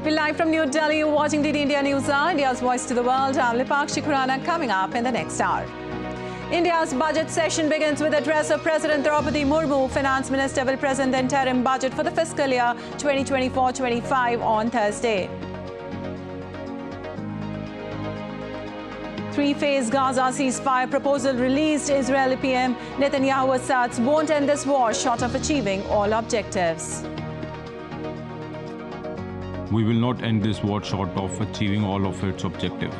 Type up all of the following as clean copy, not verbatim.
We're live from New Delhi. You're watching DD India News, India's voice to the world. I'm Lipakshi Khurana. Coming up in the next hour. India's budget session begins with address of President Draupadi Murmu. Finance Minister will present the interim budget for the fiscal year 2024-25 on Thursday. Three-phase Gaza ceasefire proposal released. Israeli PM Netanyahu asserts won't end this war short of achieving all objectives. We will not end this war short of achieving all of its objectives.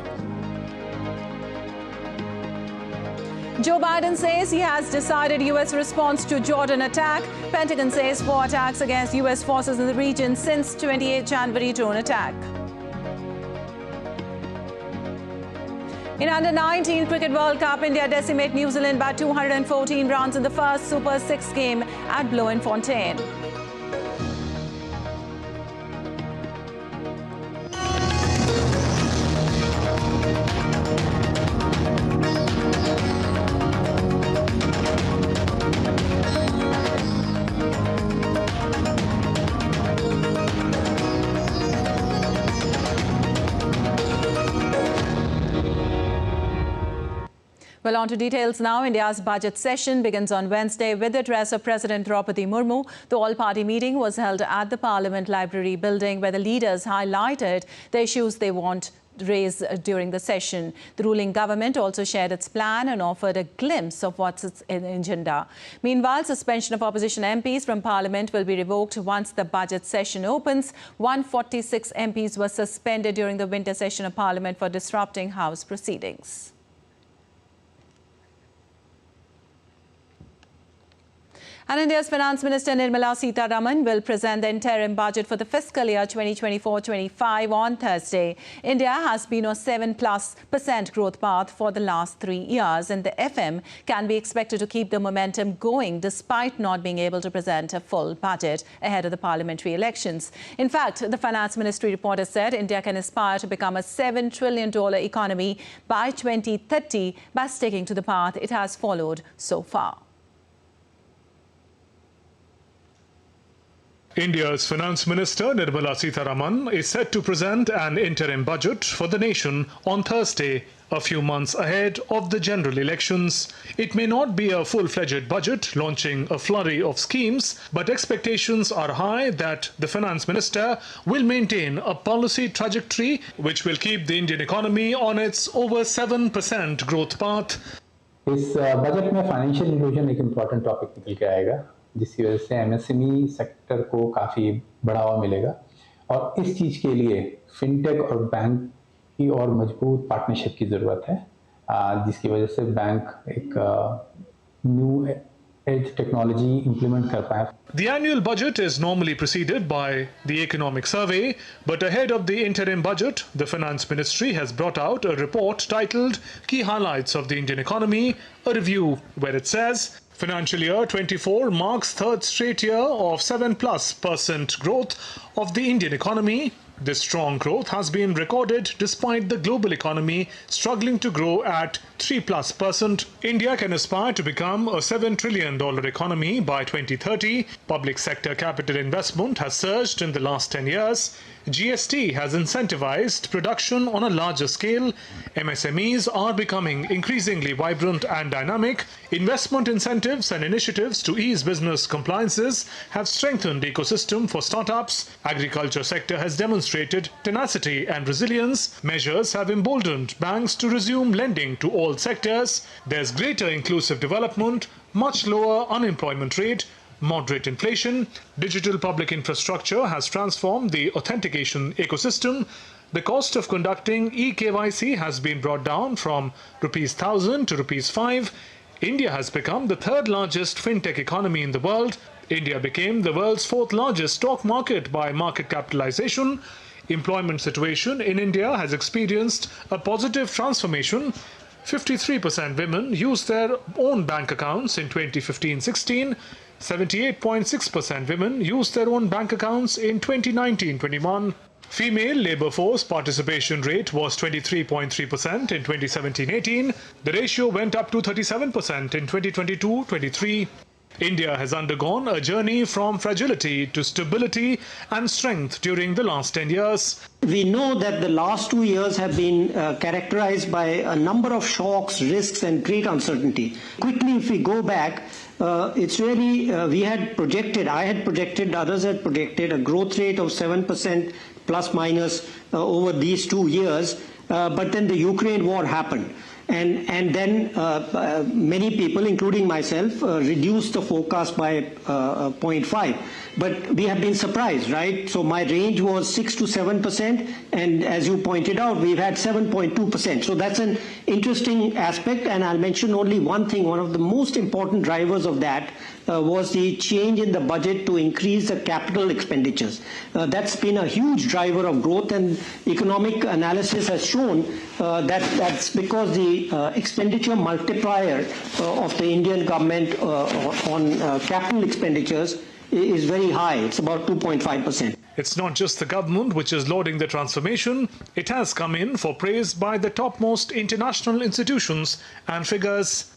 Joe Biden says he has decided U.S. response to Jordan attack. Pentagon says 4 attacks against U.S. forces in the region since 28 January drone attack. In Under-19 Cricket World Cup, India decimate New Zealand by 214 runs in the first Super 6 game at Bloemfontein. Well, on to details now. India's budget session begins on Wednesday with the address of President Draupadi Murmu. The all-party meeting was held at the Parliament Library building, where the leaders highlighted the issues they want raised during the session. The ruling government also shared its plan and offered a glimpse of what's its agenda. Meanwhile, suspension of opposition MPs from Parliament will be revoked once the budget session opens. 146 MPs were suspended during the winter session of Parliament for disrupting House proceedings. And India's Finance Minister Nirmala Sitharaman will present the interim budget for the fiscal year 2024-25 on Thursday. India has been on 7+% growth path for the last 3 years, and the FM can be expected to keep the momentum going despite not being able to present a full budget ahead of the parliamentary elections. In fact, the Finance Ministry report has said India can aspire to become a $7 trillion economy by 2030 by sticking to the path it has followed so far. India's Finance Minister Nirmala Sitharaman is set to present an interim budget for the nation on Thursday, a few months ahead of the general elections. It may not be a full-fledged budget launching a flurry of schemes, but expectations are high that the Finance Minister will maintain a policy trajectory which will keep the Indian economy on its over 7% growth path. इस budget में financial inclusion एक important topic निकल के आएगा, जिसकी वजह से MSME sector को काफ़ी बढ़ावा मिलेगा और इस चीज़ के लिए फिनटेक और बैंक की और मजबूत पार्टनरशिप की ज़रूरत है, जिसकी वजह से बैंक एक न्यू एज टेक्नोलॉजी इंप्लीमेंट कर पाए. The annual budget is normally preceded by the economic survey, but ahead of the interim budget, the Finance Ministry has brought out a report titled Key Highlights of the Indian Economy, a review, where it says Financial year 24 marks third straight year of 7+% growth of the Indian economy. This strong growth has been recorded despite the global economy struggling to grow at 3+%. India can aspire to become a $7 trillion economy by 2030. Public sector capital investment has surged in the last 10 years. GST has incentivized production on a larger scale. MSMEs are becoming increasingly vibrant and dynamic. Investment incentives and initiatives to ease business compliances have strengthened the ecosystem for startups. Agriculture sector has demonstrated tenacity and resilience. Measures have emboldened banks to resume lending to all sectors. There's greater inclusive development, much lower unemployment rate, moderate inflation. Digital public infrastructure has transformed the authentication ecosystem. The cost of conducting eKYC has been brought down from ₹1,000 to ₹5. India has become the third largest fintech economy in the world. India became the world's fourth largest stock market by market capitalization. Employment situation in India has experienced a positive transformation. 53% women used their own bank accounts in 2015-16. 78.6% women used their own bank accounts in 2019-21. Female labour force participation rate was 23.3% in 2017-18. The ratio went up to 37% in 2022-23. India has undergone a journey from fragility to stability and strength during the last 10 years. We know that the last 2 years have been characterized by a number of shocks, risks, and great uncertainty. Quickly, if we go back, it's really, we had projected, I had projected, others had projected a growth rate of 7% plus minus over these 2 years. But then the Ukraine war happened. And then many people, including myself, reduced the forecast by 0.5. But we have been surprised, right? So my range was 6 to 7%, and as you pointed out, we've had 7.2%. So that's an interesting aspect, and I'll mention only one thing. One of the most important drivers of that was the change in the budget to increase the capital expenditures. That's been a huge driver of growth, and economic analysis has shown that that's because the expenditure multiplier of the Indian government on capital expenditures is very high. It's about 2.5%. It's not just the government which is lauding the transformation. It has come in for praise by the topmost international institutions and figures.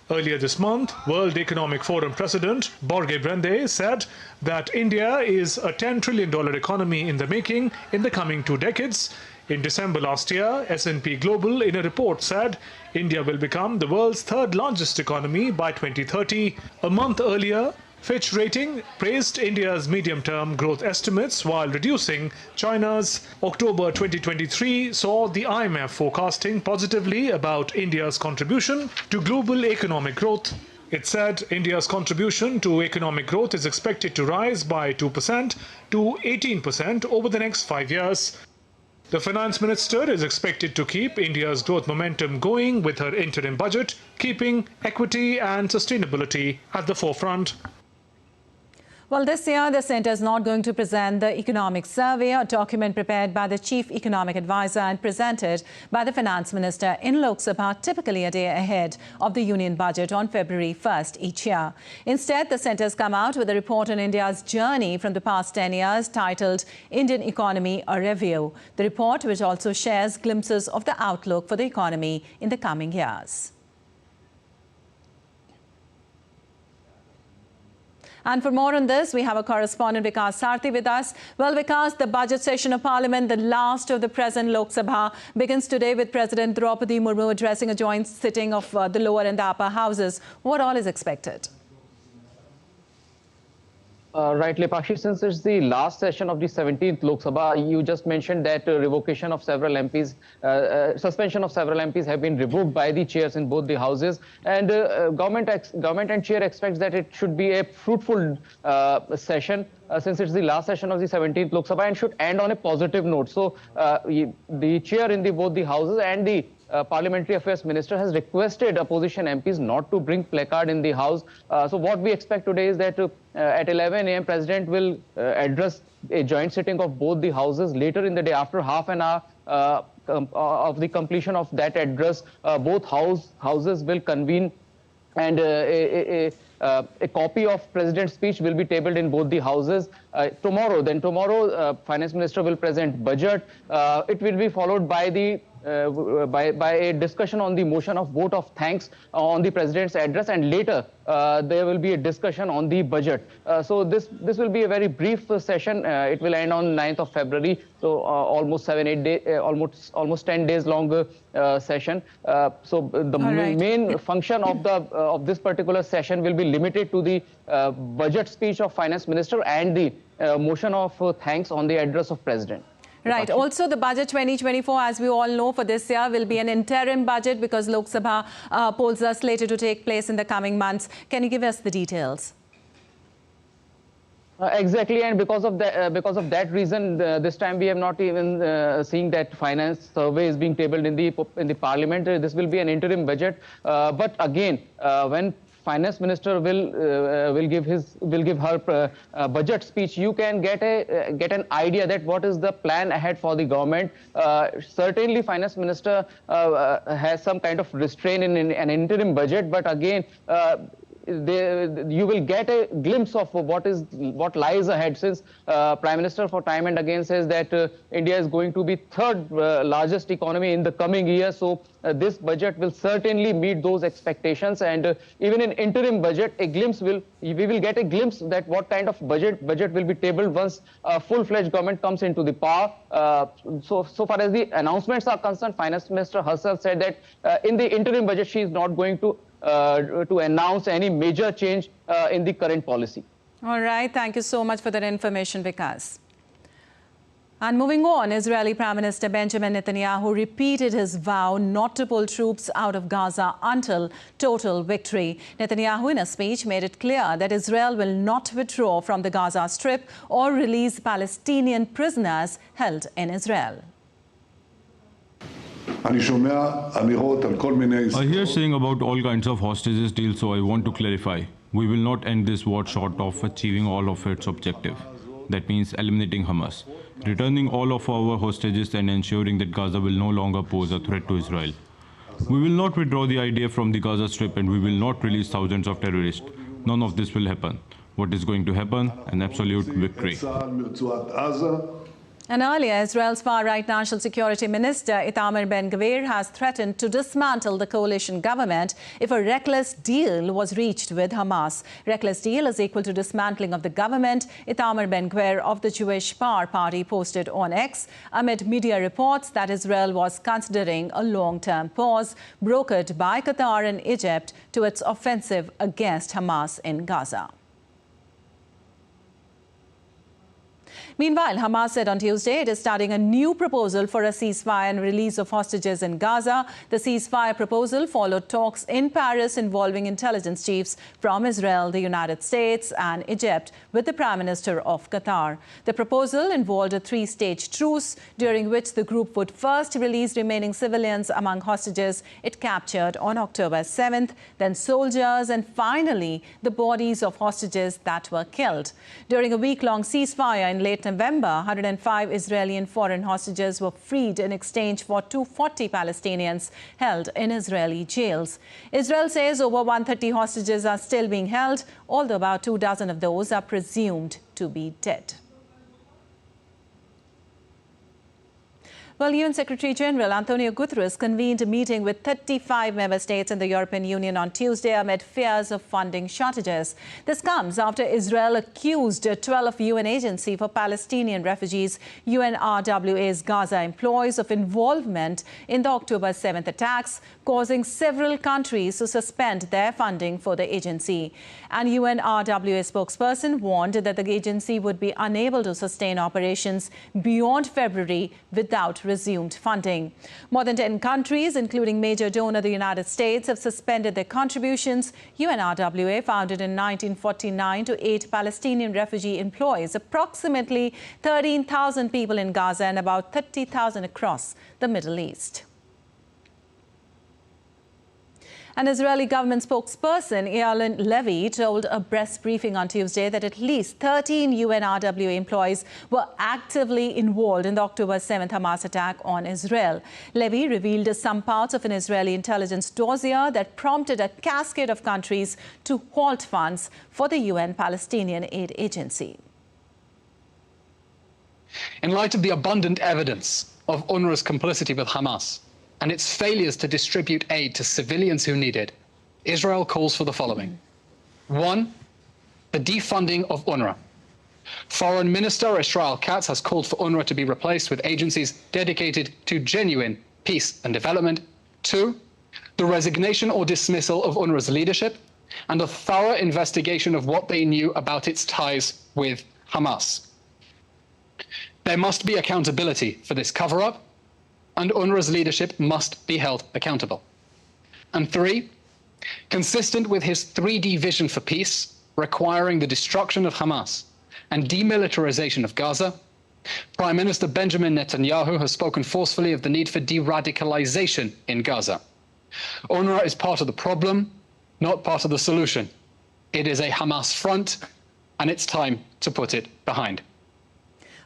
Earlier this month, World Economic Forum President Jorge Brende said that India is a $10 trillion economy in the making in the coming 2 decades. In December last year, S&P Global in a report said India will become the world's 3rd largest economy by 2030. A month earlier, Fitch Rating praised India's medium-term growth estimates while reducing China's. October 2023 saw the IMF forecasting positively about India's contribution to global economic growth. It said India's contribution to economic growth is expected to rise by 2% to 18% over the next 5 years. The finance minister is expected to keep India's growth momentum going with her interim budget, keeping equity and sustainability at the forefront. Well, this year, the centre is not going to present the economic survey, a document prepared by the chief economic advisor and presented by the finance minister in Lok Sabha, typically a day ahead of the union budget on February 1st each year. Instead, the centre has come out with a report on India's journey from the past 10 years titled Indian Economy, a Review. The report, which also shares glimpses of the outlook for the economy in the coming years. And for more on this, we have our correspondent Vikas Sarthi with us. Well, Vikas, the budget session of Parliament, the last of the present Lok Sabha, begins today with President Draupadi Murmu addressing a joint sitting of the lower and the upper houses. What all is expected? Right, Lepakshi, since it's the last session of the 17th Lok Sabha, you just mentioned that revocation of several MPs, suspension of several MPs have been revoked by the chairs in both the houses, and government and chair expects that it should be a fruitful session since it's the last session of the 17th Lok Sabha and should end on a positive note. So the chair in both the houses and the Parliamentary Affairs Minister has requested opposition MPs not to bring placard in the House. So what we expect today is that at 11 a.m. President will address a joint sitting of both the Houses. Later in the day, after half an hour of the completion of that address, both houses will convene, and a copy of President's speech will be tabled in both the houses. Tomorrow, Finance Minister will present budget. It will be followed by the by a discussion on the motion of vote of thanks on the President's address, and later there will be a discussion on the budget. So this will be a very brief session. It will end on 9th of February, so almost 7-8 days, almost 10 days long session. So the main function of this particular session will be limited to the budget speech of Finance Minister and the motion of thanks on the address of President. Right. Also, the budget 2024, as we all know, for this year will be an interim budget because Lok Sabha polls are slated to take place in the coming months. Can you give us the details? Exactly, and because of that reason, this time we have not even seen that finance survey is being tabled in the Parliament. This will be an interim budget, but again, when Finance Minister will give her budget speech, you can get an idea that what is the plan ahead for the government. Certainly, Finance Minister has some kind of restraint in an interim budget, but again, you will get a glimpse of what lies ahead, since Prime Minister for time and again says that India is going to be third largest economy in the coming year. So this budget will certainly meet those expectations, and even in interim budget, we will get a glimpse that what kind of budget will be tabled once a full-fledged government comes into the power. So far as the announcements are concerned, Finance Minister herself said that in the interim budget she is not going to announce any major change in the current policy. All right, thank you so much for that information, Vikas. And moving on, Israeli Prime Minister Benjamin Netanyahu repeated his vow not to pull troops out of Gaza until total victory. Netanyahu, in a speech, made it clear that Israel will not withdraw from the Gaza Strip or release Palestinian prisoners held in Israel. I hear saying about all kinds of hostages deals, so I want to clarify. We will not end this war short of achieving all of its objective. That means eliminating Hamas, returning all of our hostages and ensuring that Gaza will no longer pose a threat to Israel. We will not withdraw the IDF from the Gaza Strip, and we will not release thousands of terrorists. None of this will happen. What is going to happen? An absolute victory. And earlier, Israel's far-right National Security Minister Itamar Ben-Gvir has threatened to dismantle the coalition government if a reckless deal was reached with Hamas. Reckless deal is equal to dismantling of the government, Itamar Ben-Gvir of the Jewish Power Party posted on X, amid media reports that Israel was considering a long-term pause brokered by Qatar and Egypt to its offensive against Hamas in Gaza. Meanwhile, Hamas said on Tuesday it is studying a new proposal for a ceasefire and release of hostages in Gaza. The ceasefire proposal followed talks in Paris involving intelligence chiefs from Israel, the United States and Egypt with the Prime Minister of Qatar. The proposal involved a three-stage truce during which the group would first release remaining civilians among hostages it captured on October 7th, then soldiers, and finally the bodies of hostages that were killed. During a week-long ceasefire in late November, 105 Israeli and foreign hostages were freed in exchange for 240 Palestinians held in Israeli jails. Israel says over 130 hostages are still being held, although about 24 of those are presumed to be dead. Well, UN Secretary-General Antonio Guterres convened a meeting with 35 member states in the European Union on Tuesday amid fears of funding shortages. This comes after Israel accused a 12 UN Agency for Palestinian Refugees, UNRWA's Gaza employees, of involvement in the October 7th attacks, causing several countries to suspend their funding for the agency. And UNRWA spokesperson warned that the agency would be unable to sustain operations beyond February without resumed funding. More than 10 countries, including major donor the United States, have suspended their contributions. UNRWA, founded in 1949 to aid Palestinian refugee employs approximately 13,000 people in Gaza and about 30,000 across the Middle East. An Israeli government spokesperson, Eyal Levy, told a press briefing on Tuesday that at least 13 UNRWA employees were actively involved in the October 7th Hamas attack on Israel. Levy revealed some parts of an Israeli intelligence dossier that prompted a cascade of countries to halt funds for the UN Palestinian Aid Agency. In light of the abundant evidence of UNRWA's complicity with Hamas and its failures to distribute aid to civilians who need it, Israel calls for the following. 1. The defunding of UNRWA. Foreign Minister Israel Katz has called for UNRWA to be replaced with agencies dedicated to genuine peace and development. 2. The resignation or dismissal of UNRWA's leadership and a thorough investigation of what they knew about its ties with Hamas. There must be accountability for this cover-up, and UNRWA's leadership must be held accountable. And 3, consistent with his 3D vision for peace, requiring the destruction of Hamas and demilitarization of Gaza, Prime Minister Benjamin Netanyahu has spoken forcefully of the need for de-radicalization in Gaza. UNRWA is part of the problem, not part of the solution. It is a Hamas front, and it's time to put it behind.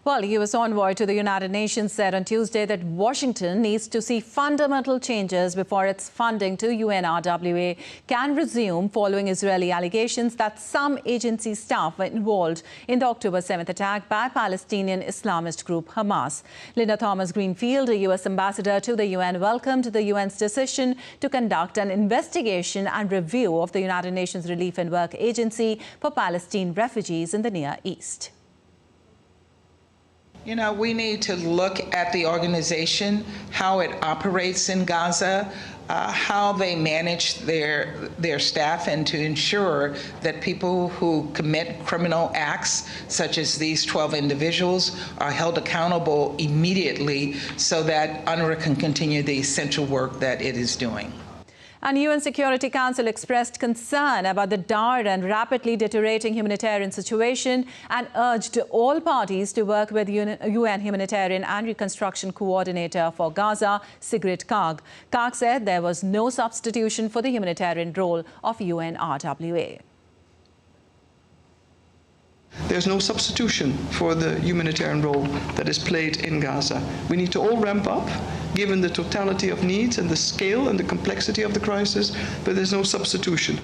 Well, U.S. envoy to the United Nations said on Tuesday that Washington needs to see fundamental changes before its funding to UNRWA can resume following Israeli allegations that some agency staff were involved in the October 7th attack by Palestinian Islamist group Hamas. Linda Thomas-Greenfield, a U.S. ambassador to the UN, welcomed the UN's decision to conduct an investigation and review of the United Nations Relief and Work Agency for Palestine refugees in the Near East. You know, we need to look at the organization, how it operates in Gaza, how they manage their staff, and to ensure that people who commit criminal acts, such as these 12 individuals, are held accountable immediately so that UNRWA can continue the essential work that it is doing. And UN Security Council expressed concern about the dire and rapidly deteriorating humanitarian situation and urged all parties to work with UN Humanitarian and Reconstruction Coordinator for Gaza, Sigrid Kaag. Kaag said there was no substitution for the humanitarian role of UNRWA. There's no substitution for the humanitarian role that is played in Gaza. We need to all ramp up, given the totality of needs and the scale and the complexity of the crisis, but there's no substitution.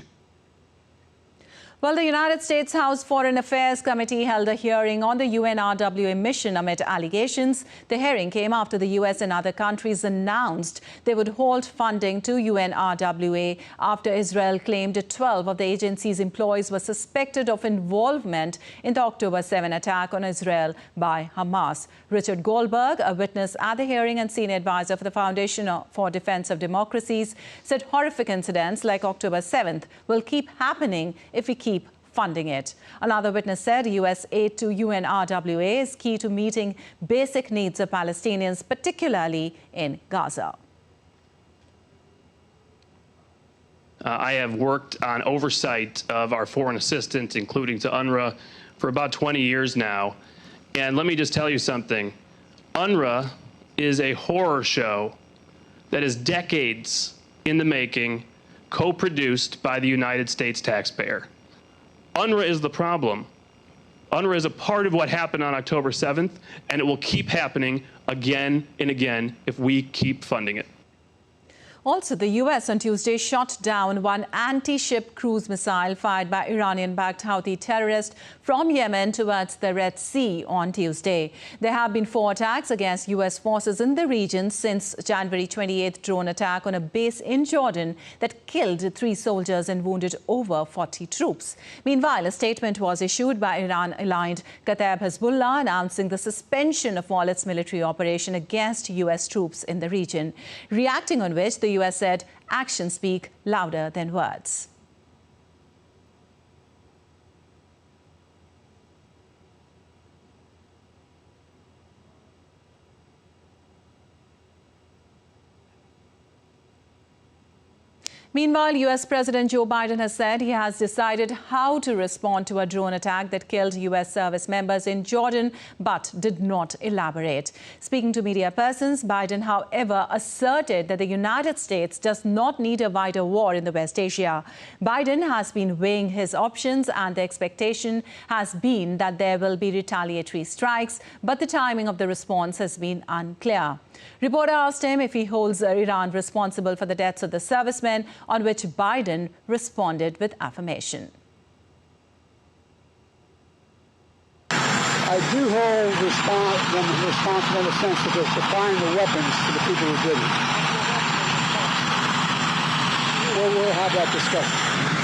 Well, the United States House Foreign Affairs Committee held a hearing on the UNRWA mission amid allegations. The hearing came after the U.S. and other countries announced they would halt funding to UNRWA after Israel claimed 12 of the agency's employees were suspected of involvement in the October 7 attack on Israel by Hamas. Richard Goldberg, a witness at the hearing and senior advisor for the Foundation for Defense of Democracies, said horrific incidents like October 7th will keep happening if we keep funding it. Another witness said U.S. aid to UNRWA is key to meeting basic needs of Palestinians, particularly in Gaza. I have worked on oversight of our foreign assistance, including to UNRWA, for about 20 years now. And let me just tell you something. UNRWA is a horror show that is decades in the making, co-produced by the United States taxpayer. UNRWA is the problem. UNRWA is a part of what happened on October 7th, and it will keep happening again and again if we keep funding it. Also, the U.S. on Tuesday shot down one anti-ship cruise missile fired by Iranian-backed Houthi terrorists from Yemen towards the Red Sea on Tuesday. There have been 4 attacks against U.S. forces in the region since January 28th drone attack on a base in Jordan that killed 3 soldiers and wounded over 40 troops. Meanwhile, a statement was issued by Iran-aligned Kataib Hezbollah announcing the suspension of all its military operation against U.S. troops in the region, reacting on which the U.S. said actions speak louder than words. Meanwhile, U.S. President Joe Biden has said he has decided how to respond to a drone attack that killed U.S. service members in Jordan, but did not elaborate. Speaking to media persons, Biden, however, asserted that the United States does not need a wider war in the West Asia. Biden has been weighing his options, and the expectation has been that there will be retaliatory strikes, but the timing of the response has been unclear. Reporter asked him if he holds Iran responsible for the deaths of the servicemen, on which Biden responded with affirmation. I do hold them responsible in the sense that they're supplying the weapons to the people who did it. We'll have that discussion.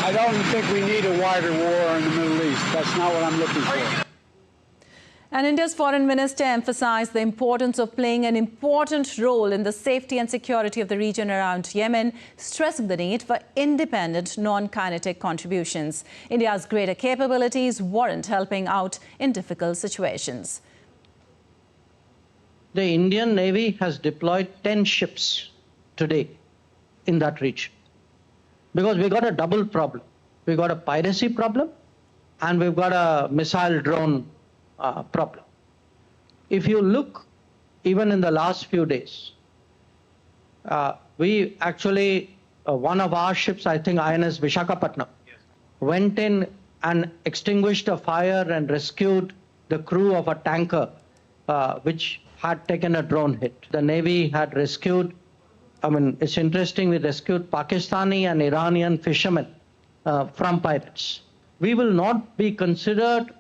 I don't think we need a wider war in the Middle East. That's not what I'm looking for. And India's foreign minister emphasized the importance of playing an important role in the safety and security of the region around Yemen, stressing the need for independent, non-kinetic contributions. India's greater capabilities warrant helping out in difficult situations. The Indian Navy has deployed 10 ships today in that region because we got a double problem. We got a piracy problem and we've got a missile drone problem. If you look, even in the last few days, we actually, one of our ships, I think INS Vishakhapatnam, went in and extinguished a fire and rescued the crew of a tanker which had taken a drone hit. The Navy had rescued, it's interesting, we rescued Pakistani and Iranian fishermen from pirates. We will not be considered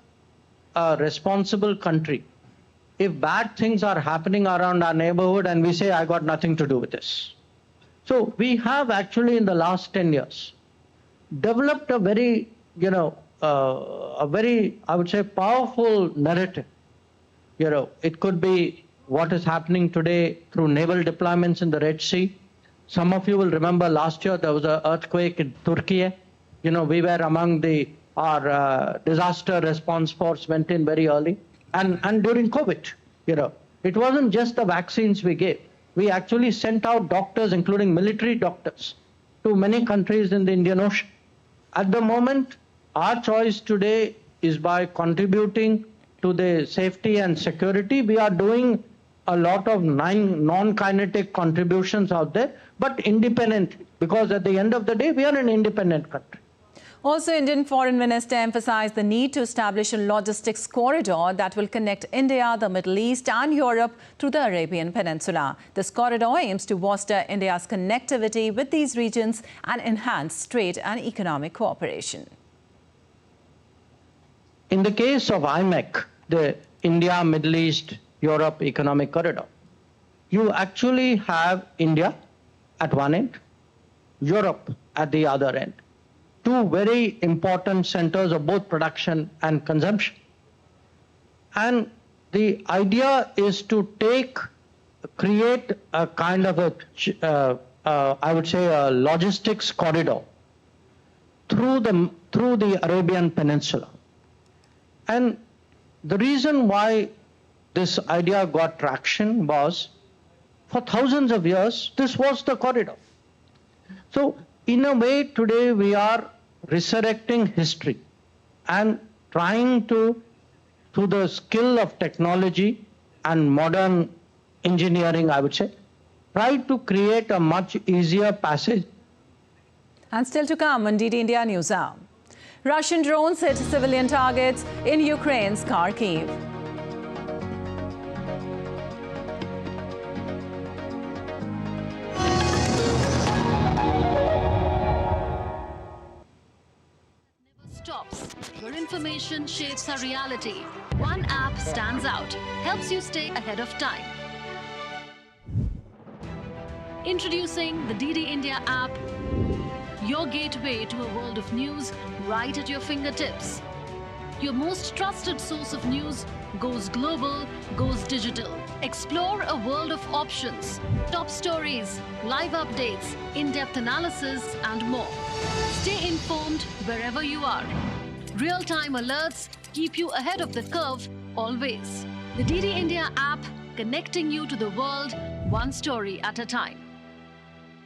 a responsible country if bad things are happening around our neighborhood and we say, I got nothing to do with this. So we have actually in the last 10 years developed a very, I would say, powerful narrative. It could be what is happening today through naval deployments in the Red Sea. Some of you will remember last year there was an earthquake in Turkey. We were among our disaster response force went in very early. And during COVID, it wasn't just the vaccines we gave. We actually sent out doctors, including military doctors, to many countries in the Indian Ocean. At the moment, our choice today is by contributing to the safety and security. We are doing a lot of non-kinetic contributions out there, but independent, because at the end of the day, we are an independent country. Also, Indian Foreign Minister emphasized the need to establish a logistics corridor that will connect India, the Middle East and Europe through the Arabian Peninsula. This corridor aims to foster India's connectivity with these regions and enhance trade and economic cooperation. In the case of IMEC, the India, Middle East, Europe Economic Corridor, you actually have India at one end, Europe at the other end. Two very important centers of both production and consumption. And the idea is to create a kind of I would say, a logistics corridor through the Arabian Peninsula. And the reason why this idea got traction was, for thousands of years, this was the corridor. So, in a way, today we are resurrecting history and trying to, through the skill of technology and modern engineering, I would say, try to create a much easier passage. And still to come on DD India News Hour. Russian drones hit civilian targets in Ukraine's Kharkiv. Where information shapes our reality. One app stands out, helps you stay ahead of time. Introducing the DD India app, your gateway to a world of news right at your fingertips. Your most trusted source of news goes global, goes digital. Explore a world of options, top stories, live updates, in-depth analysis, and more. Stay informed wherever you are. Real-time alerts keep you ahead of the curve always. The DD India app, connecting you to the world, one story at a time.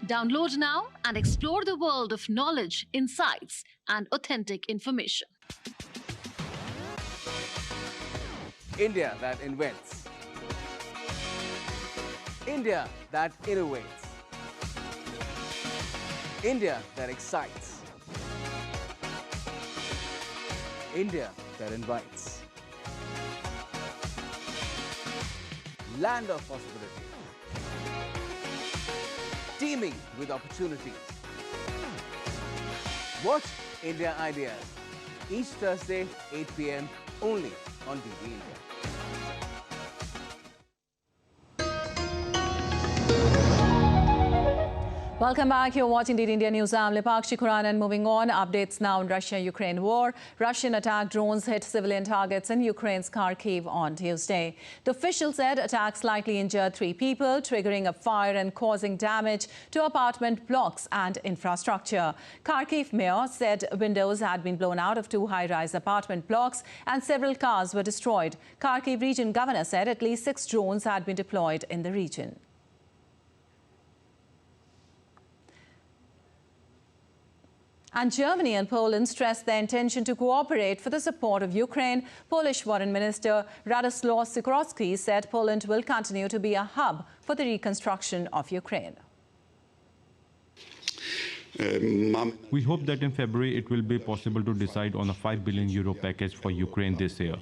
Download now and explore the world of knowledge, insights, and authentic information. India that invents. India that innovates. India that excites. India that invites. Land of possibility. Teeming with opportunities. Watch India Ideas each Thursday, 8 p.m. only on DD India. Welcome back. You're watching DD India News. I'm Lipakshi Khurana, and moving on, updates now on Russia-Ukraine war. Russian attack drones hit civilian targets in Ukraine's Kharkiv on Tuesday. The official said attacks likely injured 3 people, triggering a fire and causing damage to apartment blocks and infrastructure. Kharkiv mayor said windows had been blown out of 2 high-rise apartment blocks and several cars were destroyed. Kharkiv region governor said at least 6 drones had been deployed in the region. And Germany and Poland stressed their intention to cooperate for the support of Ukraine. Polish Foreign Minister Radoslaw Sikorski said Poland will continue to be a hub for the reconstruction of Ukraine. We hope that in February it will be possible to decide on a €5 billion package for Ukraine this year.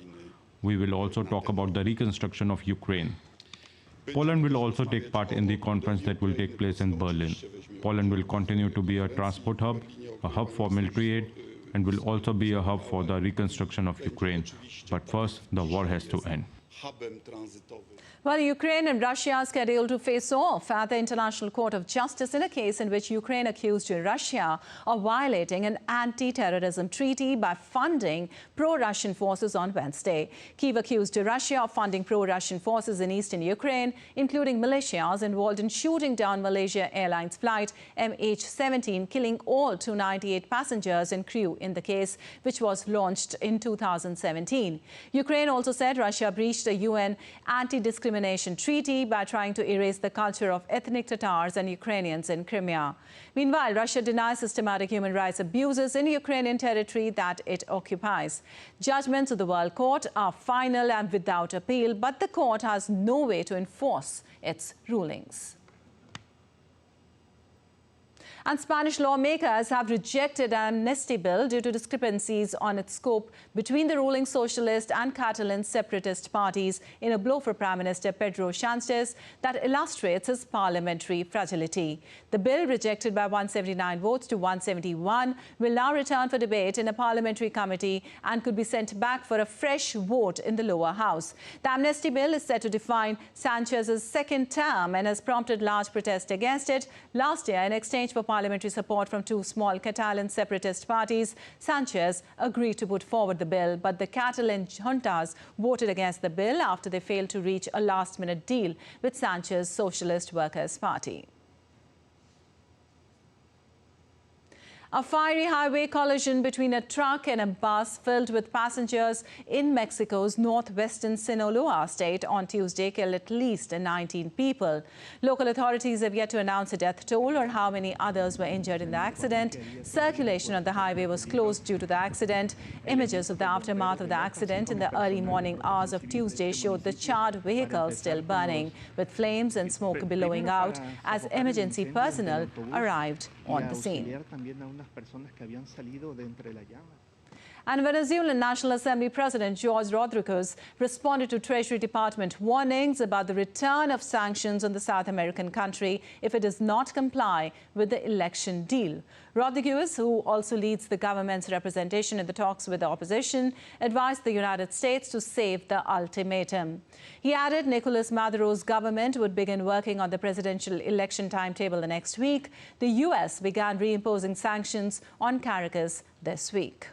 We will also talk about the reconstruction of Ukraine. Poland will also take part in the conference that will take place in Berlin. Poland will continue to be a transport hub, a hub for military aid, and will also be a hub for the reconstruction of Ukraine. But first, the war has to end. Well, Ukraine and Russia are scheduled to face off at the International Court of Justice in a case in which Ukraine accused Russia of violating an anti-terrorism treaty by funding pro-Russian forces on Wednesday. Kyiv accused Russia of funding pro-Russian forces in eastern Ukraine, including militias involved in shooting down Malaysia Airlines flight MH17, killing all 298 passengers and crew in the case, which was launched in 2017. Ukraine also said Russia breached a UN anti-discrimination treaty by trying to erase the culture of ethnic Tatars and Ukrainians in Crimea. Meanwhile, Russia denies systematic human rights abuses in Ukrainian territory that it occupies. Judgments of the World Court are final and without appeal, but the court has no way to enforce its rulings. And Spanish lawmakers have rejected an amnesty bill due to discrepancies on its scope between the ruling socialist and Catalan separatist parties in a blow for Prime Minister Pedro Sánchez that illustrates his parliamentary fragility. The bill, rejected by 179 votes to 171, will now return for debate in a parliamentary committee and could be sent back for a fresh vote in the lower house. The amnesty bill is set to define Sánchez's second term and has prompted large protest against it. Last year, in exchange for parliamentary support from two small Catalan separatist parties, Sánchez agreed to put forward the bill, but the Catalan juntas voted against the bill after they failed to reach a last-minute deal with Sánchez's Socialist Workers' Party. A fiery highway collision between a truck and a bus filled with passengers in Mexico's northwestern Sinaloa state on Tuesday killed at least 19 people. Local authorities have yet to announce a death toll or how many others were injured in the accident. Circulation on the highway was closed due to the accident. Images of the aftermath of the accident in the early morning hours of Tuesday showed the charred vehicle still burning, with flames and smoke billowing out as emergency personnel arrived on the scene. And Venezuelan National Assembly President Jorge Rodriguez responded to Treasury Department warnings about the return of sanctions on the South American country if it does not comply with the election deal. Rodriguez, who also leads the government's representation in the talks with the opposition, advised the United States to save the ultimatum. He added Nicolas Maduro's government would begin working on the presidential election timetable the next week. The U.S. began reimposing sanctions on Caracas this week.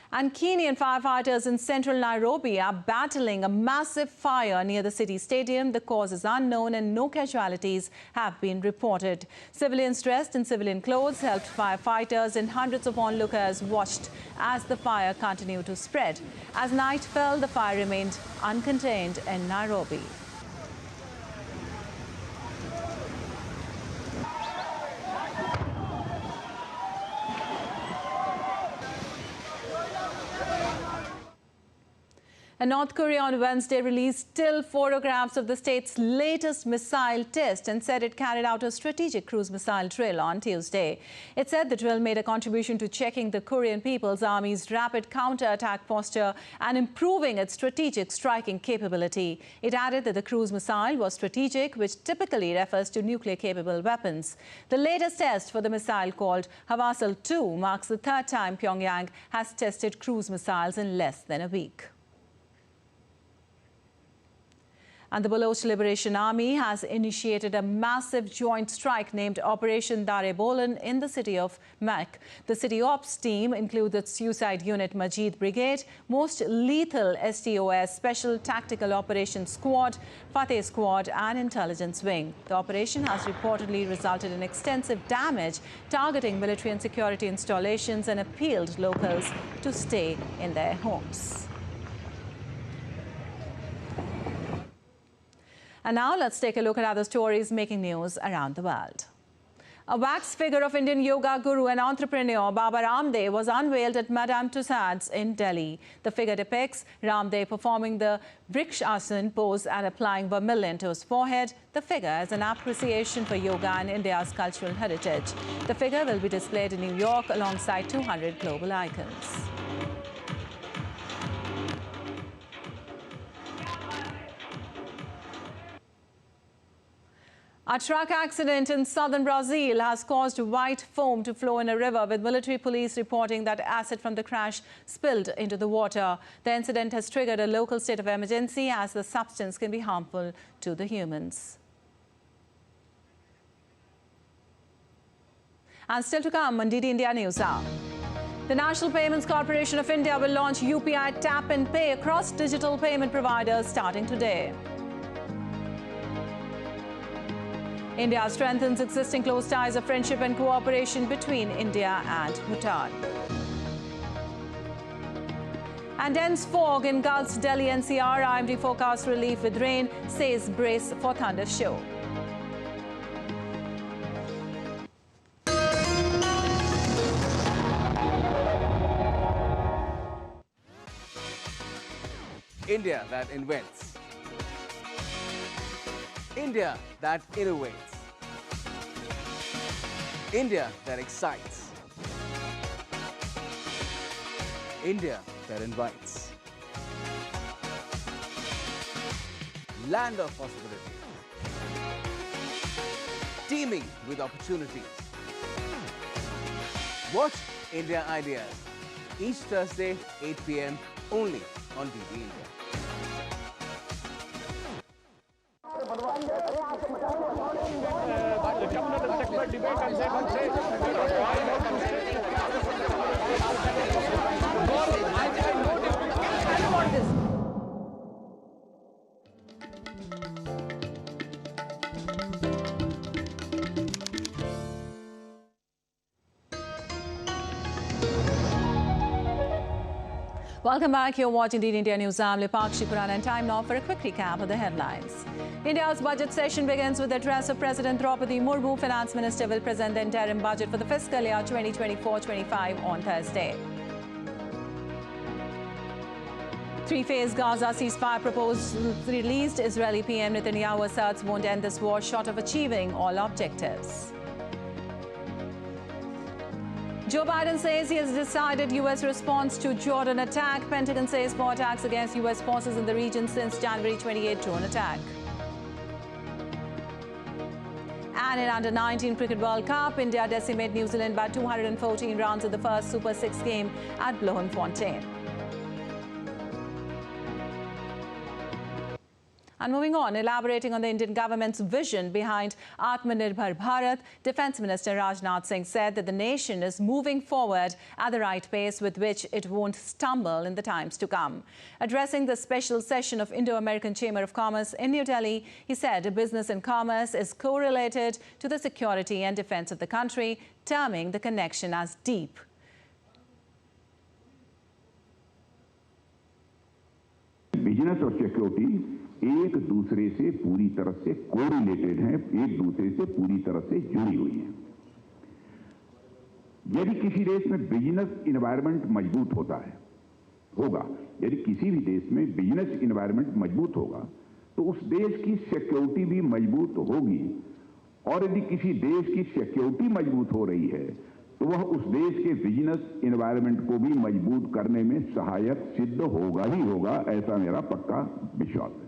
And Kenyan firefighters in central Nairobi are battling a massive fire near the city stadium. The cause is unknown and no casualties have been reported. Civilians dressed in civilian clothes helped firefighters, and hundreds of onlookers watched as the fire continued to spread. As night fell, the fire remained uncontained in Nairobi. And North Korea on Wednesday released still photographs of the state's latest missile test and said it carried out a strategic cruise missile drill on Tuesday. It said the drill made a contribution to checking the Korean People's Army's rapid counter-attack posture and improving its strategic striking capability. It added that the cruise missile was strategic, which typically refers to nuclear-capable weapons. The latest test for the missile, called Hwasal-2, marks the third time Pyongyang has tested cruise missiles in less than a week. And the Baloch Liberation Army has initiated a massive joint strike named Operation Dare Bolan in the city of Mek. The city ops team includes the suicide unit Majid Brigade, most lethal STOS Special Tactical Operations Squad, Fateh Squad and Intelligence Wing. The operation has reportedly resulted in extensive damage, targeting military and security installations, and appealed locals to stay in their homes. And now let's take a look at other stories making news around the world. A wax figure of Indian yoga guru and entrepreneur Baba Ramdev was unveiled at Madame Tussauds in Delhi. The figure depicts Ramdev performing the Vrikshasana pose and applying vermilion to his forehead. The figure is an appreciation for yoga and India's cultural heritage. The figure will be displayed in New York alongside 200 global icons. A truck accident in southern Brazil has caused white foam to flow in a river, with military police reporting that acid from the crash spilled into the water. The incident has triggered a local state of emergency as the substance can be harmful to the humans. And still to come on DD India News Hour. The National Payments Corporation of India will launch UPI Tap and Pay across digital payment providers starting today. India strengthens existing close ties of friendship and cooperation between India and Bhutan. And dense fog engulfs Delhi NCR. IMD forecast relief with rain, says brace for thunder show. India that invents. India that innovates. India that excites. India that invites. Land of possibility. Teeming with opportunities. Watch India Ideas each Thursday, 8 p.m. only on DD India. Welcome back. You're watching DD India News. I'm Lipakshi Puran, and time now for a quick recap of the headlines. India's budget session begins with the address of President Draupadi Murmu. Finance Minister will present the interim budget for the fiscal year 2024-25 on Thursday. Three-phase Gaza ceasefire proposal released. Israeli PM Netanyahu asserts won't end this war short of achieving all objectives. Joe Biden says he has decided U.S. response to Jordan attack. Pentagon says more attacks against U.S. forces in the region since January 28 drone attack. And in Under-19 Cricket World Cup, India decimate New Zealand by 214 runs in the first Super 6 game at Bloemfontein. And moving on, elaborating on the Indian government's vision behind Atmanirbhar Bharat, Defence Minister Rajnath Singh said that the nation is moving forward at the right pace with which it won't stumble in the times to come. Addressing the special session of Indo-American Chamber of Commerce in New Delhi, he said business and commerce is correlated to the security and defence of the country, terming the connection as deep. Business or security एक दूसरे से पूरी तरह से correlated हैं, एक दूसरे से पूरी तरह से जुड़ी हुई हैं। यदि किसी देश में बिजनेस एनवायरनमेंट मजबूत होगा, यदि किसी भी देश में बिजनेस एनवायरनमेंट मजबूत होगा, तो उस देश की सिक्योरिटी भी मजबूत होगी। और यदि किसी देश की सिक्योरिटी मजबूत हो रही है, तो वह उस देश के बिजनेस एनवायरनमेंट को भी मजबूत करने में सहायक सिद्ध होगा ही होगा, ऐसा मेरा पक्का विश्वास है।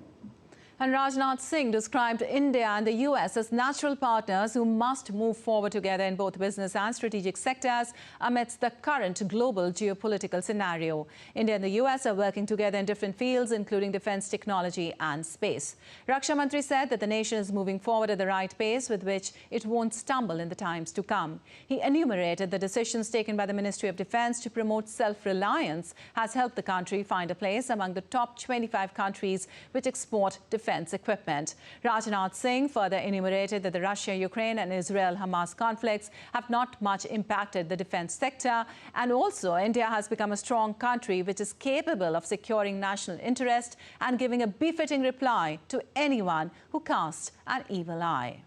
And Rajnath Singh described India and the US as natural partners who must move forward together in both business and strategic sectors amidst the current global geopolitical scenario. India and the US are working together in different fields, including defense technology and space. Raksha Mantri said that the nation is moving forward at the right pace with which it won't stumble in the times to come. He enumerated the decisions taken by the Ministry of Defense to promote self-reliance has helped the country find a place among the top 25 countries which export defense equipment. Rajnath Singh further enumerated that the Russia-Ukraine and Israel-Hamas conflicts have not much impacted the defense sector, and also India has become a strong country which is capable of securing national interest and giving a befitting reply to anyone who casts an evil eye.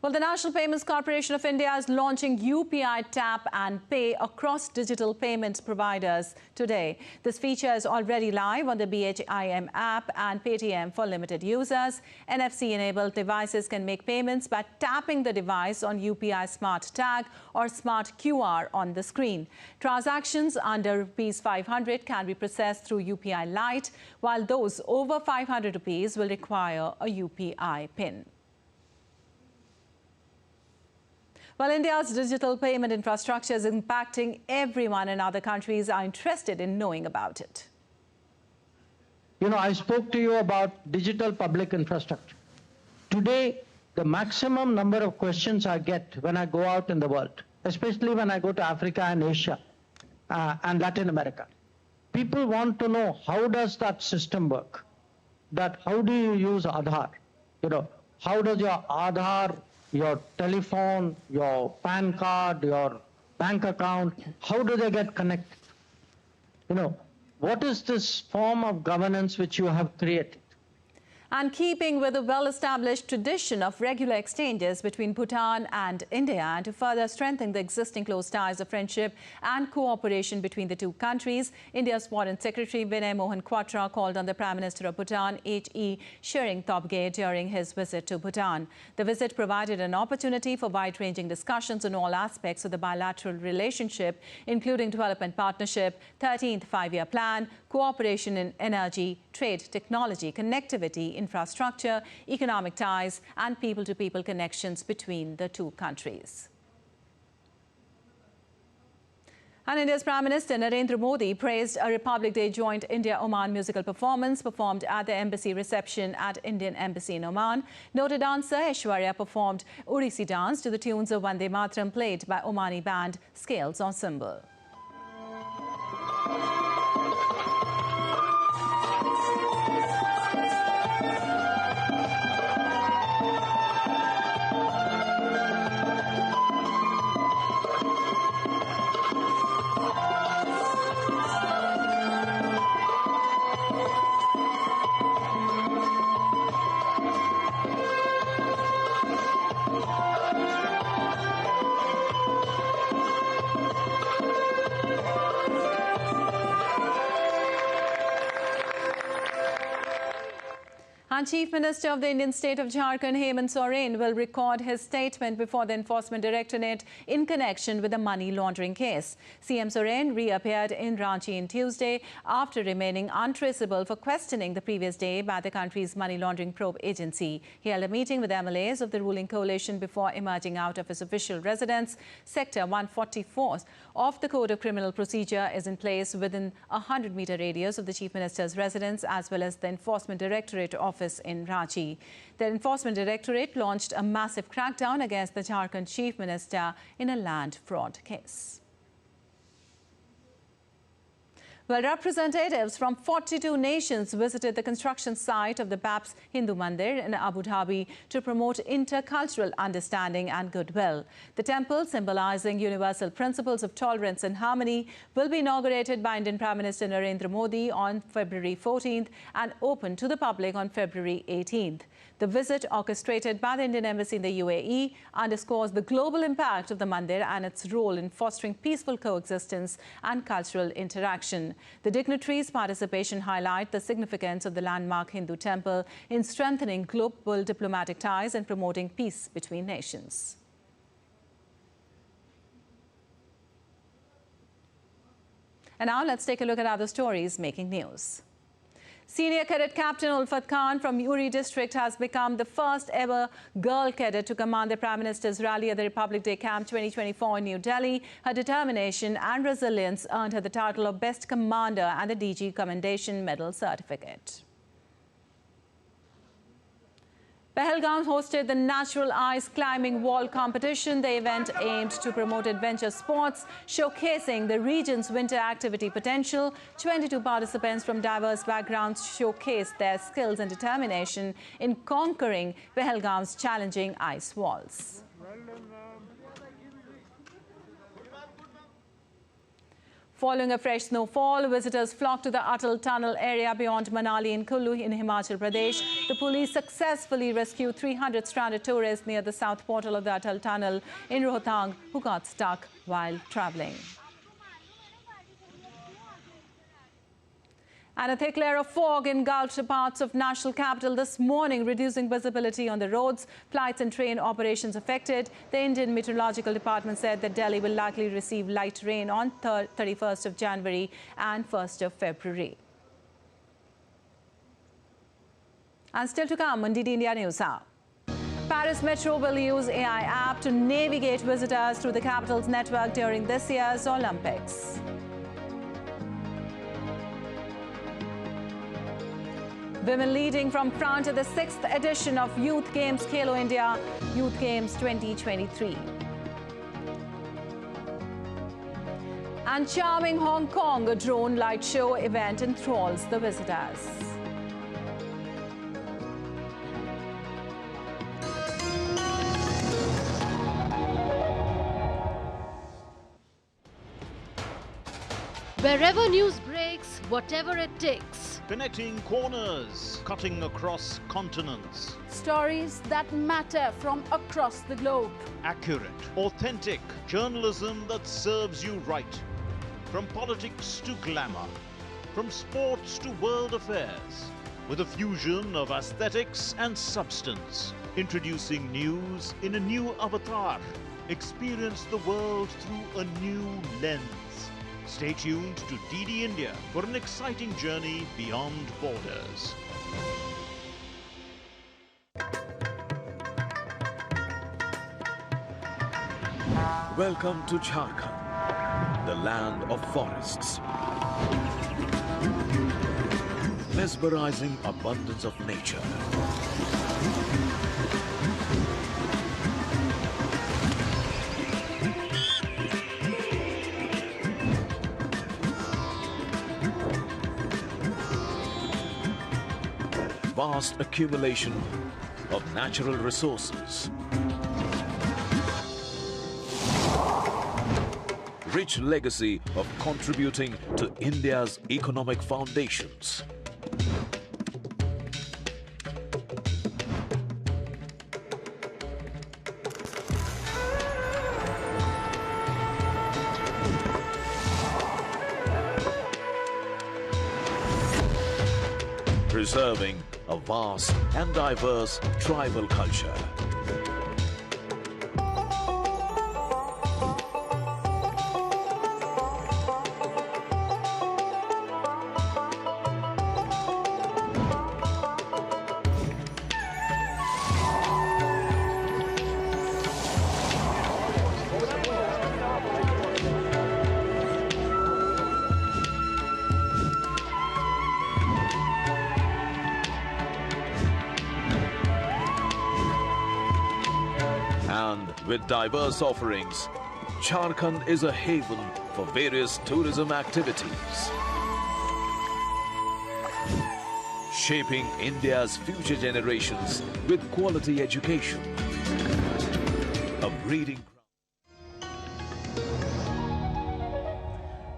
Well, the National Payments Corporation of India is launching UPI Tap and Pay across digital payments providers today. This feature is already live on the BHIM app and Paytm for limited users. NFC-enabled devices can make payments by tapping the device on UPI Smart Tag or Smart QR on the screen. Transactions under ₹500 can be processed through UPI Lite, while those over ₹500 will require a UPI PIN. Well, India's digital payment infrastructure is impacting everyone, and other countries are interested in knowing about it. You know, I spoke to you about digital public infrastructure. Today, the maximum number of questions I get when I go out in the world, especially when I go to Africa and Asia and Latin America, people want to know, how does that system work? That how do you use Aadhaar? You know, how does your Aadhaar, your telephone, your PAN card, your bank account, how do they get connected? You know, what is this form of governance which you have created? And keeping with the well-established tradition of regular exchanges between Bhutan and India, and to further strengthen the existing close ties of friendship and cooperation between the two countries, India's Foreign Secretary Vinay Mohan Kwatra called on the Prime Minister of Bhutan, H.E. Tshering Tobgay, during his visit to Bhutan. The visit provided an opportunity for wide-ranging discussions on all aspects of the bilateral relationship, including development partnership, 13th Five-Year Plan, cooperation in energy, trade, technology, connectivity, infrastructure, economic ties, and people-to-people connections between the two countries. And India's Prime Minister Narendra Modi praised a Republic Day joint India-Oman musical performance performed at the embassy reception at Indian Embassy in Oman. Noted dancer Aishwarya performed Odissi dance to the tunes of Vande Mataram played by Omani band Scales Ensemble. And Chief Minister of the Indian state of Jharkhand, Hemant Soren, will record his statement before the Enforcement Directorate in connection with the money laundering case. CM Soren reappeared in Ranchi on Tuesday after remaining untraceable for questioning the previous day by the country's money laundering probe agency. He held a meeting with MLAs of the ruling coalition before emerging out of his official residence. Sector 144 of the Code of Criminal Procedure is in place within a 100-meter radius of the Chief Minister's residence, as well as the Enforcement Directorate office in Ranchi. The Enforcement Directorate launched a massive crackdown against the Jharkhand Chief Minister in a land fraud case. Well, representatives from 42 nations visited the construction site of the BAPS Hindu Mandir in Abu Dhabi to promote intercultural understanding and goodwill. The temple, symbolizing universal principles of tolerance and harmony, will be inaugurated by Indian Prime Minister Narendra Modi on February 14th and open to the public on February 18th. The visit, orchestrated by the Indian Embassy in the UAE, underscores the global impact of the mandir and its role in fostering peaceful coexistence and cultural interaction. The dignitaries' participation highlight the significance of the landmark Hindu temple in strengthening global diplomatic ties and promoting peace between nations. And now let's take a look at other stories making news. Senior cadet Captain Ulfat Khan from Uri district has become the first ever girl cadet to command the Prime Minister's rally at the Republic Day Camp 2024 in New Delhi. Her determination and resilience earned her the title of Best Commander and the DG Commendation Medal certificate. Pahalgam hosted the Natural Ice Climbing Wall competition. The event aimed to promote adventure sports, showcasing the region's winter activity potential. 22 participants from diverse backgrounds showcased their skills and determination in conquering Pahalgam's challenging ice walls. Following a fresh snowfall, visitors flocked to the Atal Tunnel area beyond Manali and Kullu in Himachal Pradesh. The police successfully rescued 300 stranded tourists near the south portal of the Atal Tunnel in Rohtang who got stuck while travelling. And a thick layer of fog engulfed parts of national capital this morning, reducing visibility on the roads. Flights and train operations affected. The Indian Meteorological Department said that Delhi will likely receive light rain on 31st of January and 1st of February. And still to come on DD India News Hour. Paris Metro will use AI app to navigate visitors through the capital's network during this year's Olympics. Women leading from front at the 6th edition of Youth Games Khelo India Youth Games 2023. And charming Hong Kong, a drone light show event enthralls the visitors. Wherever news breaks, whatever it takes. Connecting corners, cutting across continents. Stories that matter from across the globe. Accurate, authentic journalism that serves you right. From politics to glamour, from sports to world affairs, with a fusion of aesthetics and substance. Introducing news in a new avatar. Experience the world through a new lens. Stay tuned to DD India for an exciting journey beyond borders. Welcome to Jharkhand, the land of forests. Mesmerizing abundance of nature. Vast accumulation of natural resources. Rich legacy of contributing to India's economic foundations. Preserving a vast and diverse tribal culture. With diverse offerings, Jharkhand is a haven for various tourism activities. Shaping India's future generations with quality education. A breeding.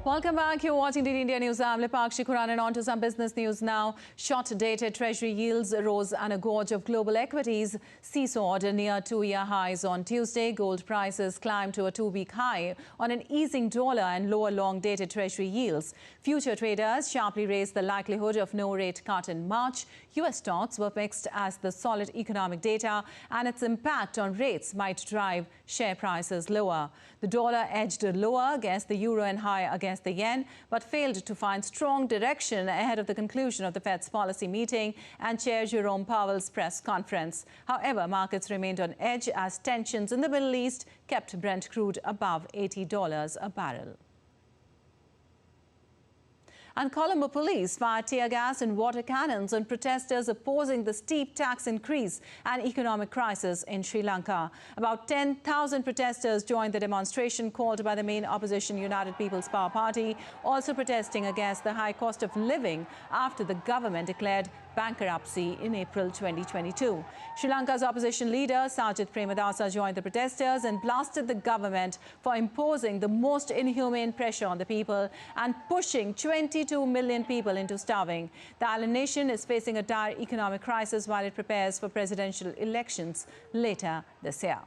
Welcome back. You're watching DD India News. I'm Lipakshi Khurana, and on to some business news now. Short-dated Treasury yields rose and a gorge of global equities seesawed near two-year highs on Tuesday. Gold prices climbed to a two-week high on an easing dollar and lower long-dated Treasury yields. Future traders sharply raised the likelihood of no rate cut in March. U.S. stocks were mixed as the solid economic data and its impact on rates might drive share prices lower. The dollar edged lower against the euro and higher against the yen, but failed to find strong direction ahead of the conclusion of the Fed's policy meeting and Chair Jerome Powell's press conference. However, markets remained on edge as tensions in the Middle East kept Brent crude above $80 a barrel. And Colombo police fired tear gas and water cannons on protesters opposing the steep tax increase and economic crisis in Sri Lanka. About 10,000 protesters joined the demonstration called by the main opposition United People's Power Party, also protesting against the high cost of living after the government declared bankruptcy in April 2022. Sri Lanka's opposition leader, Sajid Premadasa, joined the protesters and blasted the government for imposing the most inhumane pressure on the people and pushing 22 million people into starving. The island nation is facing a dire economic crisis while it prepares for presidential elections later this year.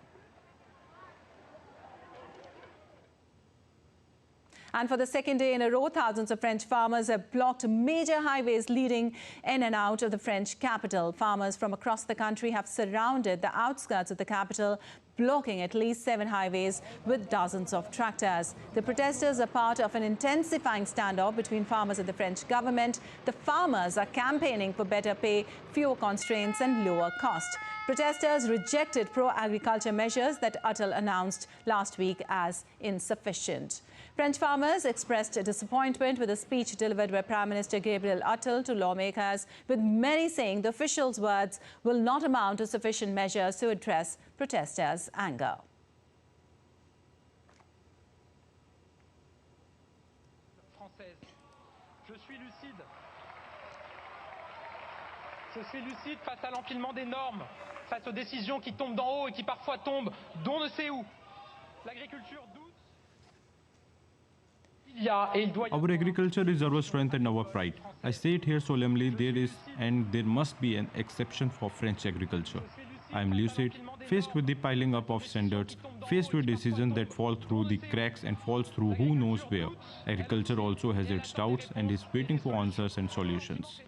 And for the second day in a row, thousands of French farmers have blocked major highways leading in and out of the French capital. Farmers from across the country have surrounded the outskirts of the capital, blocking at least 7 highways with dozens of tractors. The protesters are part of an intensifying standoff between farmers and the French government. The farmers are campaigning for better pay, fewer constraints and lower cost. Protesters rejected pro-agriculture measures that Attal announced last week as insufficient. French farmers expressed disappointment with a speech delivered by Prime Minister Gabriel Attal to lawmakers, with many saying the official's words will not amount to sufficient measures to address protesters' anger. Je suis lucide face à l'empilement des normes, face aux décisions qui tombent d'en haut et qui parfois tombent d'on ne sait où. L'agriculture doute. Our agriculture is our strength and our pride. I say it here solemnly, there is and there must be an exception for French agriculture. I am lucid, faced with the piling up of standards, faced with decisions that fall through the cracks and falls through who knows where. Agriculture also has its doubts and is waiting for answers and solutions.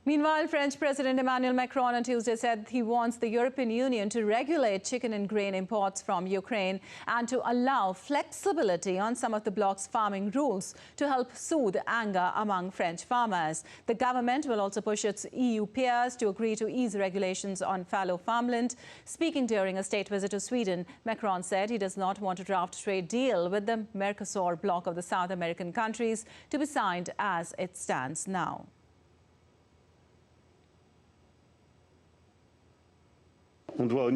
Meanwhile, French President Emmanuel Macron on Tuesday said he wants the European Union to regulate chicken and grain imports from Ukraine and to allow flexibility on some of the bloc's farming rules to help soothe anger among French farmers. The government will also push its EU peers to agree to ease regulations on fallow farmland. Speaking during a state visit to Sweden, Macron said he does not want a draft trade deal with the Mercosur bloc of the South American countries to be signed as it stands now. We will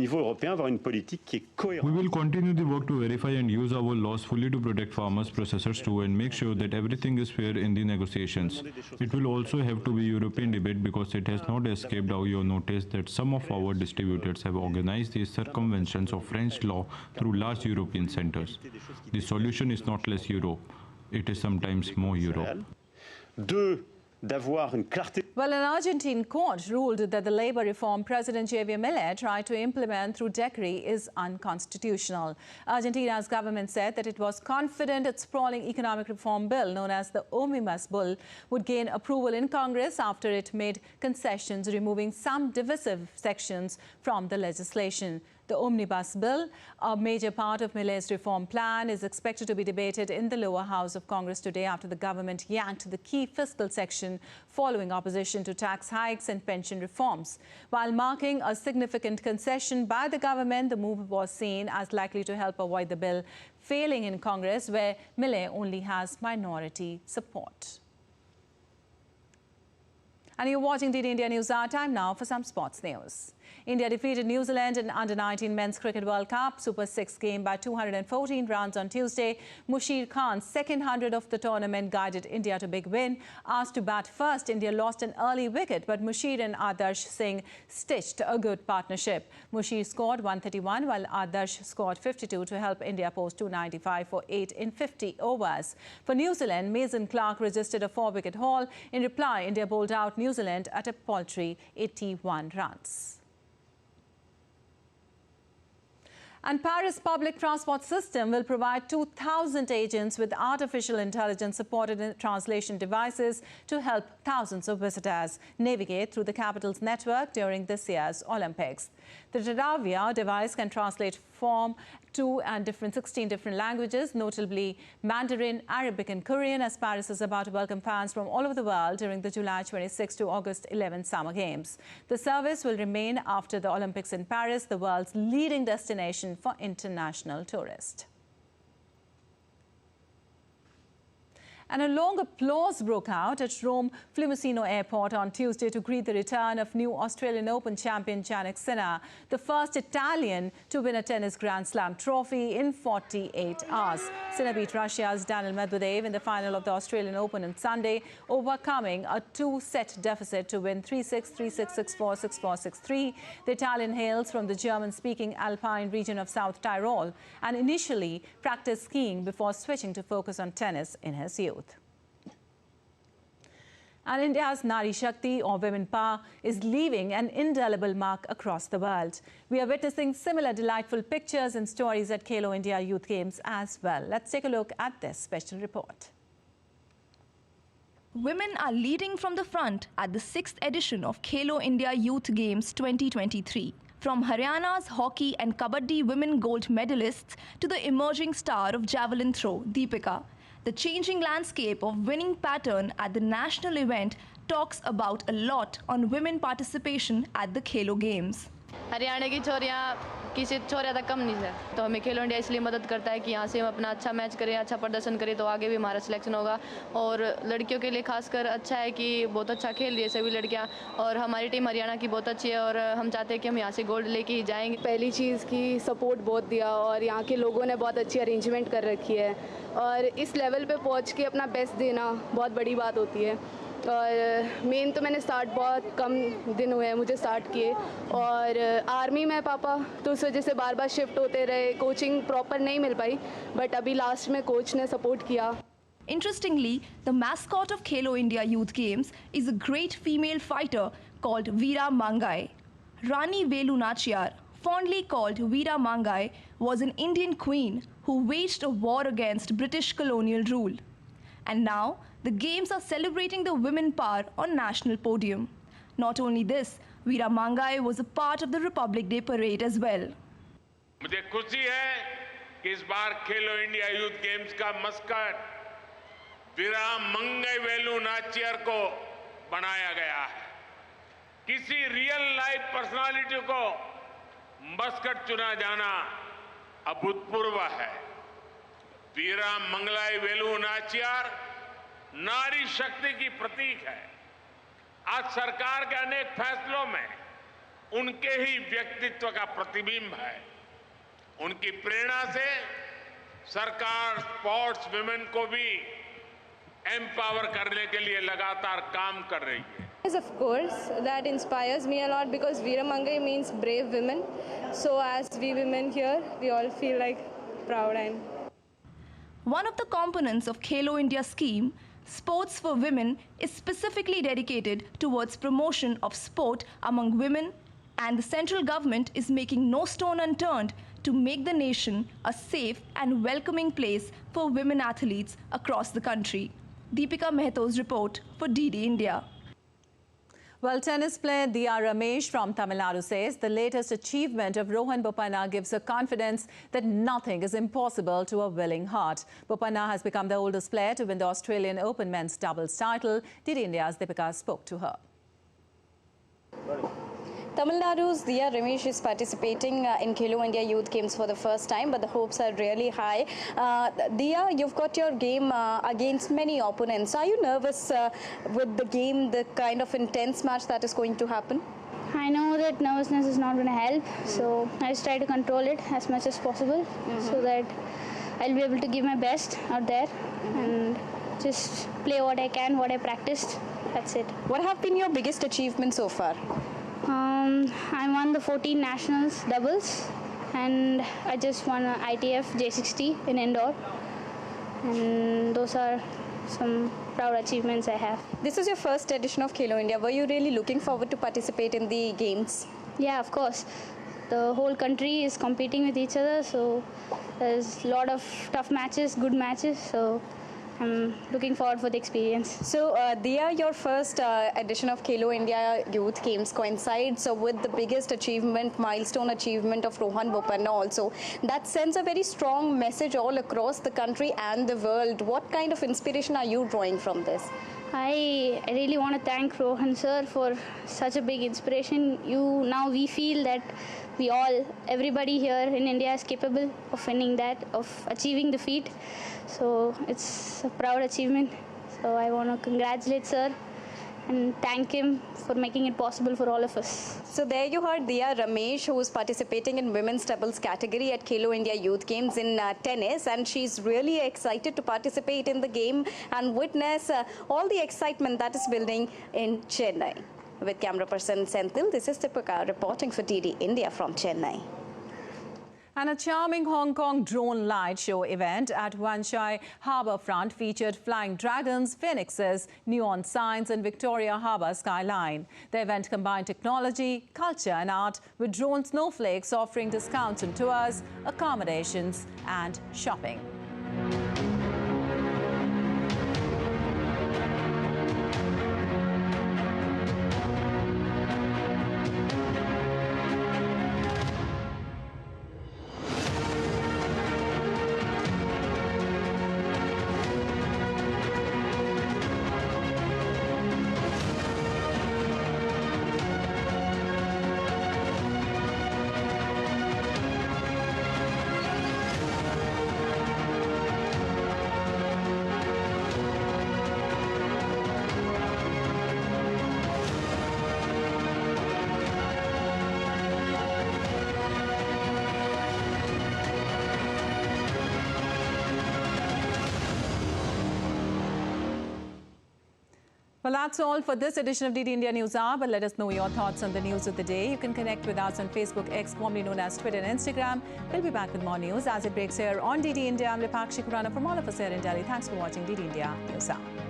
continue the work to verify and use our laws fully to protect farmers, processors too, and make sure that everything is fair in the negotiations. It will also have to be European debate because it has not escaped our notice that some of our distributors have organized the circumventions of French law through large European centers. The solution is not less Europe, it is sometimes more Europe. Well, an Argentine court ruled that the labor reform President Javier Milei tried to implement through decree is unconstitutional. Argentina's government said that it was confident its sprawling economic reform bill, known as the Omnibus Bill, would gain approval in Congress after it made concessions, removing some divisive sections from the legislation. The Omnibus Bill, a major part of Milei's reform plan, is expected to be debated in the lower house of Congress today after the government yanked the key fiscal section following opposition to tax hikes and pension reforms. While marking a significant concession by the government, the move was seen as likely to help avoid the bill failing in Congress, where Milei only has minority support. And you're watching DD India News Hour. Time now for some sports news. India defeated New Zealand in Under-19 Men's Cricket World Cup Super 6 game by 214 runs on Tuesday. Mushir Khan's second 100 of the tournament guided India to big win. Asked to bat first, India lost an early wicket, but Mushir and Adarsh Singh stitched a good partnership. Mushir scored 131 while Adarsh scored 52 to help India post 295 for 8 in 50 overs. For New Zealand, Mason Clark resisted a 4-wicket haul. In reply, India bowled out New Zealand at a paltry 81 runs. And Paris public transport system will provide 2,000 agents with artificial intelligence-supported translation devices to help thousands of visitors navigate through the capital's network during this year's Olympics. The Tadavia device can translate from 16 different languages, notably Mandarin, Arabic and Korean, as Paris is about to welcome fans from all over the world during the July 26 to August 11 Summer Games. The service will remain after the Olympics in Paris, the world's leading destination for international tourists. And a long applause broke out at Rome Fiumicino Airport on Tuesday to greet the return of new Australian Open champion Jannik Sinner, the first Italian to win a tennis Grand Slam trophy in 48 hours. Sinner beat Russia's Daniil Medvedev in the final of the Australian Open on Sunday, overcoming a two-set deficit to win 3-6, 3-6, 6-4, 6-4, 6-3. The Italian hails from the German-speaking Alpine region of South Tyrol and initially practiced skiing before switching to focus on tennis in his youth. And India's Nari Shakti, or women power, is leaving an indelible mark across the world. We are witnessing similar delightful pictures and stories at Khelo India Youth Games as well. Let's take a look at this special report. Women are leading from the front at the 6th edition of Khelo India Youth Games 2023. From Haryana's hockey and kabaddi women gold medalists to the emerging star of javelin throw, Deepika, the changing landscape of winning pattern at the national event talks about a lot on women participation at the Khelo Games. Haryana की छोरियां किसी छोरियां तक कम नहीं है, तो हमें खेलो India इसलिए मदद करता है कि यहाँ से हम अपना अच्छा मैच करें, अच्छा प्रदर्शन करें, तो आगे भी हमारा सिलेक्शन होगा। और लड़कियों के लिए खासकर अच्छा है कि बहुत अच्छा खेल रही है सभी लड़कियाँ, और हमारी टीम हरियाणा की बहुत अच्छी है और हम चाहते हैं कि हम यहाँ से गोल्ड लेके ही जाएंगे। पहली चीज़ की सपोर्ट बहुत दिया और यहाँ के लोगों ने बहुत अच्छी अरेंजमेंट कर रखी है, और इस लेवल पे पहुँच के अपना बेस्ट देना बहुत बड़ी बात होती है। और मेन तो मैंने स्टार्ट बहुत कम दिन हुए हैं मुझे स्टार्ट किए, और आर्मी में पापा तो उस वजह से बार बार शिफ्ट होते रहे, कोचिंग प्रॉपर नहीं मिल पाई, बट अभी लास्ट में कोच ने सपोर्ट किया। Interestingly, the mascot of Khelo India Youth Games is a great female fighter called Veera Mangai. Rani Velu Nachiyar, fondly called Veera Mangai, was an Indian queen who waged a war against British colonial rule. And now, the Games are celebrating the women power on national podium. Not only this, Veera Mangai was a part of the Republic Day parade as well. मुझे खुशी है कि इस बार खेलो India youth games का Muscat वीरा मंगई वेलु नाचियर को बनाया गया है। किसी रियल लाइफ पर्सनालिटी को मस्कट चुना जाना अभूतपूर्व है। वीरा मंगलाई वेलु नाचियार नारी शक्ति की प्रतीक है। आज सरकार के अनेक फैसलों में उनके ही व्यक्तित्व का प्रतिबिंब है। उनकी प्रेरणा से सरकार स्पोर्ट्स विमेन को भी एम्पावर करने के लिए लगातार काम कर रही है। Yes, of course, that inspires me a lot because Veera Mangai means brave women. So as we women here, we all feel like proud and. One of the components of Khelo India scheme, Sports for Women, is specifically dedicated towards promotion of sport among women, and the central government is making no stone unturned to make the nation a safe and welcoming place for women athletes across the country. Deepika Mehto's report for DD India. Well, tennis player Diya Ramesh from Tamil Nadu says the latest achievement of Rohan Bopanna gives her confidence that nothing is impossible to a willing heart. Bopanna has become the oldest player to win the Australian Open men's doubles title. DD India's Deepika spoke to her. Tamil Nadu's Diya Ramesh is participating in Khelo India Youth Games for the first time, but the hopes are really high. Diya, you've got your game against many opponents. Are you nervous with the game, the kind of intense match that is going to happen? I know that nervousness is not going to help, so I just try to control it as much as possible so that I'll be able to give my best out there and just play what I can, what I practiced. That's it. What have been your biggest achievements so far? I won the 14 nationals doubles, and I just won an ITF J60 in indoor, and those are some proud achievements I have. This is your first edition of Khelo India. Were you really looking forward to participate in the games? Yeah, of course. The whole country is competing with each other, so there's a lot of tough matches, good matches, so I'm looking forward for the experience. So, Diya, your first edition of Khelo India Youth Games coincides with the biggest achievement, milestone achievement of Rohan Bopanna also. That sends a very strong message all across the country and the world. What kind of inspiration are you drawing from this? I really want to thank Rohan sir for such a big inspiration. Now we feel that everybody here in India is capable of winning that, of achieving the feat. So it's a proud achievement. So I want to congratulate sir and thank him for making it possible for all of us. So there you heard Diya Ramesh, who is participating in women's doubles category at Khelo India Youth Games in tennis, and she's really excited to participate in the game and witness all the excitement that is building in Chennai. With camera person Senthil, this is Tipika reporting for DD India from Chennai. And a charming Hong Kong drone light show event at Wan Chai Harbourfront featured flying dragons, phoenixes, neon signs and Victoria Harbour skyline. The event combined technology, culture and art with drone snowflakes offering discounts on tours, accommodations and shopping. Well, that's all for this edition of DD India News Hour, but let us know your thoughts on the news of the day. You can connect with us on Facebook, X, formerly known as Twitter and Instagram. We'll be back with more news as it breaks here on DD India. I'm Lipakshi Kurana from all of us here in Delhi. Thanks for watching DD India News Hour.